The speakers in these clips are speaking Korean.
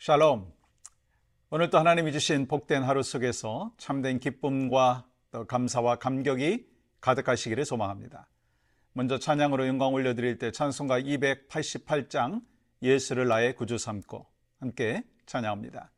샬롬. 오늘도 하나님이 주신 복된 하루 속에서 참된 기쁨과 또 감사와 감격이 가득하시기를 소망합니다. 먼저 찬양으로 영광 올려드릴 때 찬송가 288장 예수를 나의 구주 삼고 함께 찬양합니다.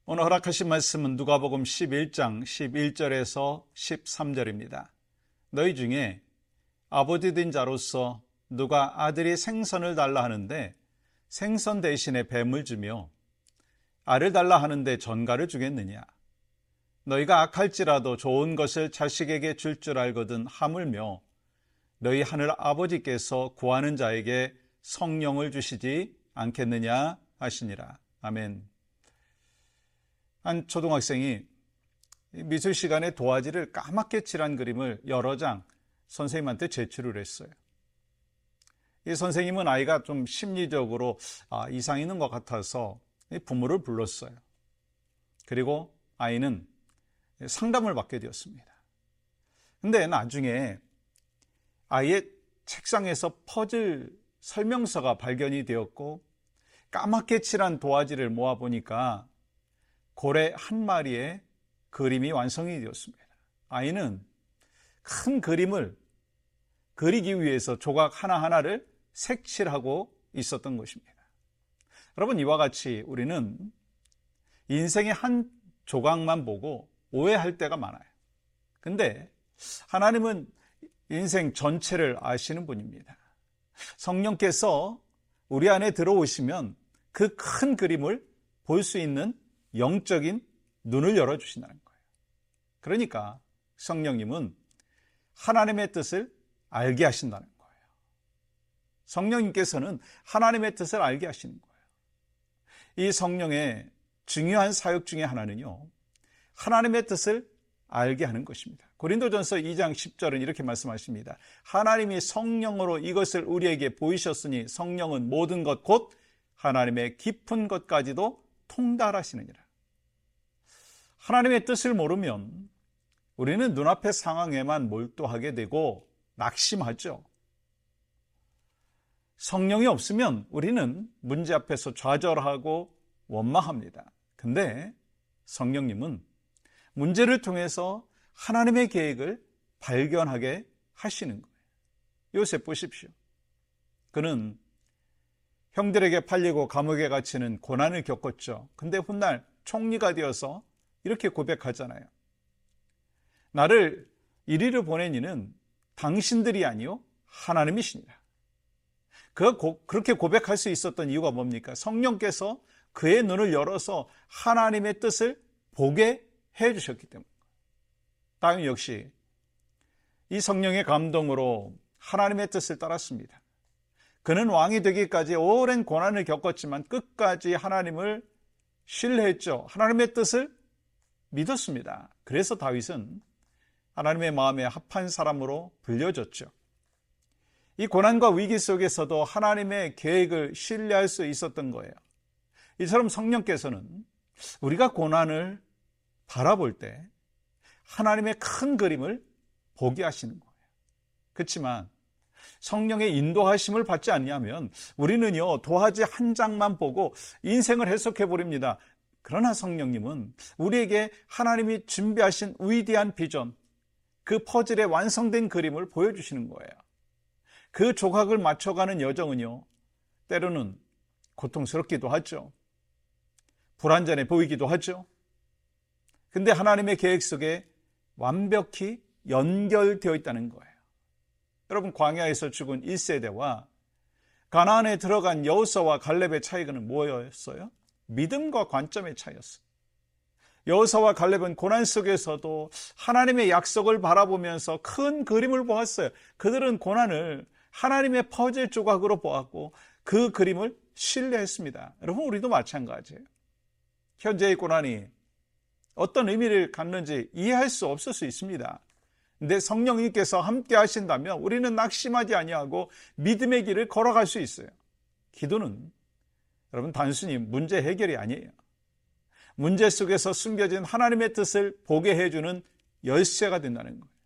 오늘 허락하신 말씀은 누가복음 11장 11절에서 13절입니다. 너희 중에 아버지된 자로서 누가 아들이 생선을 달라 하는데 생선 대신에 뱀을 주며 알을 달라 하는데 전갈을 주겠느냐? 너희가 악할지라도 좋은 것을 자식에게 줄 알거든 하물며 너희 하늘 아버지께서 구하는 자에게 성령을 주시지 않겠느냐 하시니라. 아멘. 한 초등학생이 미술 시간에 도화지를 까맣게 칠한 그림을 여러 장 선생님한테 제출을 했어요. 이 선생님은 아이가 좀 심리적으로 이상이 있는 것 같아서 부모를 불렀어요. 그리고 아이는 상담을 받게 되었습니다. 근데 나중에 아이의 책상에서 퍼즐 설명서가 발견이 되었고 까맣게 칠한 도화지를 모아보니까 고래 한 마리의 그림이 완성이 되었습니다. 아이는 큰 그림을 그리기 위해서 조각 하나하나를 색칠하고 있었던 것입니다. 여러분, 이와 같이 우리는 인생의 한 조각만 보고 오해할 때가 많아요. 근데 하나님은 인생 전체를 아시는 분입니다. 성령께서 우리 안에 들어오시면 그 큰 그림을 볼 수 있는 영적인 눈을 열어주신다는 거예요. 그러니까 성령님은 하나님의 뜻을 알게 하신다는 거예요. 성령님께서는 하나님의 뜻을 알게 하시는 거예요. 이 성령의 중요한 사역 중에 하나는요, 하나님의 뜻을 알게 하는 것입니다. 고린도전서 2장 10절은 이렇게 말씀하십니다. 하나님이 성령으로 이것을 우리에게 보이셨으니 성령은 모든 것 곧 하나님의 깊은 것까지도 통달하시느니라. 하나님의 뜻을 모르면 우리는 눈앞의 상황에만 몰두하게 되고 낙심하죠. 성령이 없으면 우리는 문제 앞에서 좌절하고 원망합니다. 근데 성령님은 문제를 통해서 하나님의 계획을 발견하게 하시는 거예요. 요셉 보십시오. 그는 형들에게 팔리고 감옥에 갇히는 고난을 겪었죠. 근데 훗날 총리가 되어서 이렇게 고백하잖아요. 나를 이리로 보낸 이는 당신들이 아니요 하나님이시니라. 그가 그렇게 고백할 수 있었던 이유가 뭡니까? 성령께서 그의 눈을 열어서 하나님의 뜻을 보게 해주셨기 때문에. 다윗 역시 이 성령의 감동으로 하나님의 뜻을 따랐습니다. 그는 왕이 되기까지 오랜 고난을 겪었지만 끝까지 하나님을 신뢰했죠. 하나님의 뜻을 믿었습니다. 그래서 다윗은 하나님의 마음에 합한 사람으로 불려졌죠. 이 고난과 위기 속에서도 하나님의 계획을 신뢰할 수 있었던 거예요. 이처럼 성령께서는 우리가 고난을 바라볼 때 하나님의 큰 그림을 보게 하시는 거예요. 그렇지만 성령의 인도하심을 받지 않냐면 우리는요, 도화지 한 장만 보고 인생을 해석해 버립니다. 그러나 성령님은 우리에게 하나님이 준비하신 위대한 비전, 그 퍼즐의 완성된 그림을 보여주시는 거예요. 그 조각을 맞춰가는 여정은요, 때로는 고통스럽기도 하죠. 불완전해 보이기도 하죠. 근데 하나님의 계획 속에 완벽히 연결되어 있다는 거예요. 여러분, 광야에서 죽은 1세대와 가나안에 들어간 여호수아와 갈렙의 차이는 뭐였어요? 믿음과 관점의 차이였어요. 여호수아와 갈렙은 고난 속에서도 하나님의 약속을 바라보면서 큰 그림을 보았어요. 그들은 고난을 하나님의 퍼즐 조각으로 보았고 그 그림을 신뢰했습니다. 여러분, 우리도 마찬가지예요. 현재의 고난이 어떤 의미를 갖는지 이해할 수 없을 수 있습니다. 근데 성령님께서 함께 하신다면 우리는 낙심하지 아니하고 믿음의 길을 걸어갈 수 있어요. 기도는 여러분 단순히 문제 해결이 아니에요. 문제 속에서 숨겨진 하나님의 뜻을 보게 해주는 열쇠가 된다는 거예요.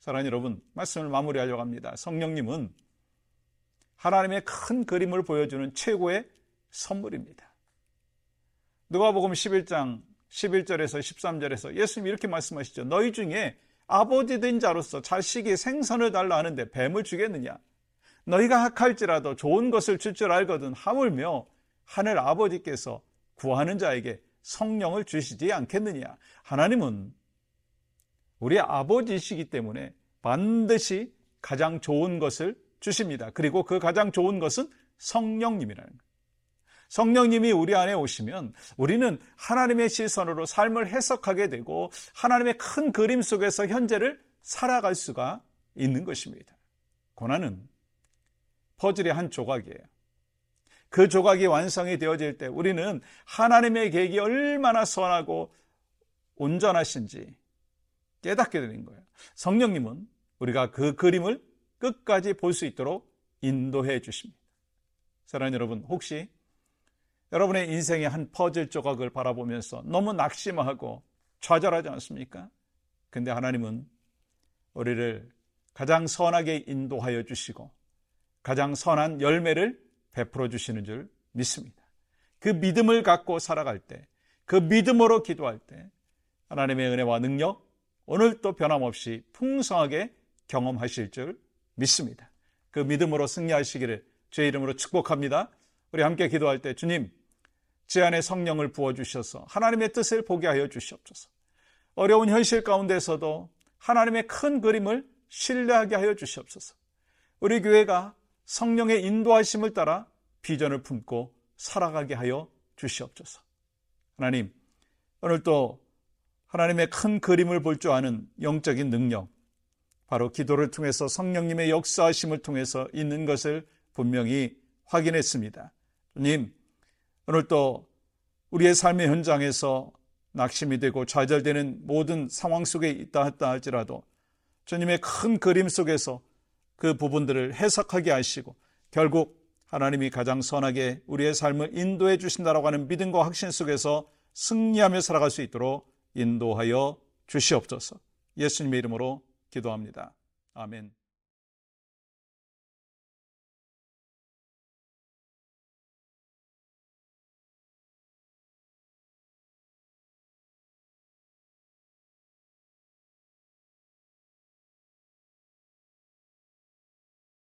사랑하는 여러분, 말씀을 마무리하려고 합니다. 성령님은 하나님의 큰 그림을 보여주는 최고의 선물입니다. 누가복음 11장 11절에서 13절에서 예수님이 이렇게 말씀하시죠. 너희 중에 아버지 된 자로서 자식이 생선을 달라 하는데 뱀을 주겠느냐? 너희가 학할지라도 좋은 것을 줄 줄 알거든 하물며 하늘 아버지께서 구하는 자에게 성령을 주시지 않겠느냐? 하나님은 우리 아버지이시기 때문에 반드시 가장 좋은 것을 주십니다. 그리고 그 가장 좋은 것은 성령님이라는 거예요. 성령님이 우리 안에 오시면 우리는 하나님의 시선으로 삶을 해석하게 되고 하나님의 큰 그림 속에서 현재를 살아갈 수가 있는 것입니다. 고난은 퍼즐의 한 조각이에요. 그 조각이 완성이 되어질 때 우리는 하나님의 계획이 얼마나 선하고 온전하신지 깨닫게 되는 거예요. 성령님은 우리가 그 그림을 끝까지 볼 수 있도록 인도해 주십니다. 사랑하는 여러분, 혹시 여러분의 인생의 한 퍼즐 조각을 바라보면서 너무 낙심하고 좌절하지 않습니까? 근데 하나님은 우리를 가장 선하게 인도하여 주시고 가장 선한 열매를 베풀어 주시는 줄 믿습니다. 그 믿음을 갖고 살아갈 때, 그 믿음으로 기도할 때 하나님의 은혜와 능력 오늘도 변함없이 풍성하게 경험하실 줄 믿습니다. 그 믿음으로 승리하시기를 주의 이름으로 축복합니다. 우리 함께 기도할 때 주님, 제 안에 성령을 부어주셔서 하나님의 뜻을 보게 하여 주시옵소서. 어려운 현실 가운데서도 하나님의 큰 그림을 신뢰하게 하여 주시옵소서. 우리 교회가 성령의 인도하심을 따라 비전을 품고 살아가게 하여 주시옵소서. 하나님, 오늘도 하나님의 큰 그림을 볼 줄 아는 영적인 능력, 바로 기도를 통해서 성령님의 역사하심을 통해서 있는 것을 분명히 확인했습니다. 주님, 오늘도 우리의 삶의 현장에서 낙심이 되고 좌절되는 모든 상황 속에 있다 했다 할지라도 주님의 큰 그림 속에서 그 부분들을 해석하게 하시고 결국 하나님이 가장 선하게 우리의 삶을 인도해 주신다라고 하는 믿음과 확신 속에서 승리하며 살아갈 수 있도록 인도하여 주시옵소서. 예수님의 이름으로 기도합니다. 아멘.